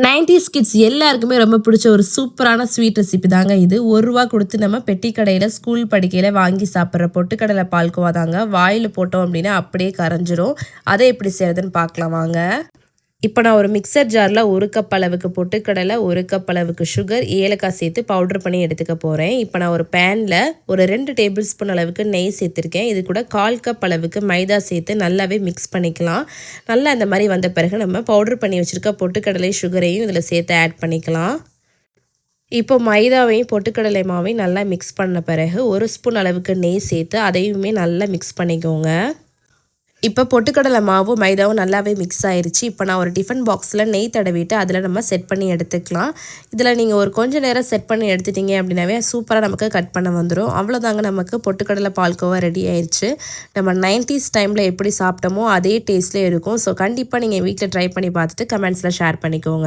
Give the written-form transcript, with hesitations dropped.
90s kids எல்லாருக்குமே ரொம்ப பிடிச்ச ஒரு சூப்பரான ஸ்வீட் ரெசிபி தாங்க இது. ₹1 கொடுத்து நம்ம பெட்டி கடையில ஸ்கூல் படிக்கையில வாங்கி சாப்பிட்ற பொட்டுக்கடலை பால்கோவா தாங்க. வாயில போட்டோம் அப்படின்னா அப்படியே கரைஞ்சிரும். அதை எப்படி செய்யறதுன்னு பார்க்கலாம் வாங்க. இப்போ நான் ஒரு மிக்சர் ஜாரில் 1 கப் அளவுக்கு பொட்டுக்கடலை, 1 கப் அளவுக்கு சுகர், ஏலக்காய் சேர்த்து பவுடர் பண்ணி எடுத்துக்க போகிறேன். இப்போ நான் ஒரு பேனில் ஒரு 2 டேபிள் ஸ்பூன் அளவுக்கு நெய் சேர்த்துருக்கேன். இது கூட 1/4 கப் அளவுக்கு மைதா சேர்த்து நல்லாவே மிக்ஸ் பண்ணிக்கலாம். நல்லா இந்த மாதிரி வந்த பிறகு நம்ம பவுடர் பண்ணி வச்சுருக்க பொட்டுக்கடலை சுகரையும் இதில் சேர்த்து ஆட் பண்ணிக்கலாம். இப்போ மைதாவையும் பொட்டுக்கடலை மாவையும் நல்லா மிக்ஸ் பண்ண பிறகு 1 ஸ்பூன் அளவுக்கு நெய் சேர்த்து அதையுமே நல்லா மிக்ஸ் பண்ணிக்கோங்க. இப்போ பொட்டுக்கடலை மாவும் மைதாவும் நல்லாவே மிக்ஸ் ஆயிடுச்சு. இப்போ நான் ஒரு டிஃபன் பாக்ஸில் நெய் தடவிட்டு அதில் நம்ம செட் பண்ணி எடுத்துக்கலாம். இதில் நீங்கள் ஒரு கொஞ்சம் நேரம் செட் பண்ணி எடுத்துட்டீங்க அப்படின்னாவே சூப்பராக நமக்கு கட் பண்ண வந்துடும். அவ்வளோதாங்க, நமக்கு பொட்டுக்கடலை பால்கோவா ரெடி ஆயிடுச்சு. நம்ம 90s டைமில் எப்படி சாப்பிட்டோமோ அதே டேஸ்ட்லேயே இருக்கும். ஸோ கண்டிப்பாக நீங்கள் வீட்டில் ட்ரை பண்ணி பார்த்துட்டு கமெண்ட்ஸில் ஷேர் பண்ணிக்கோங்க.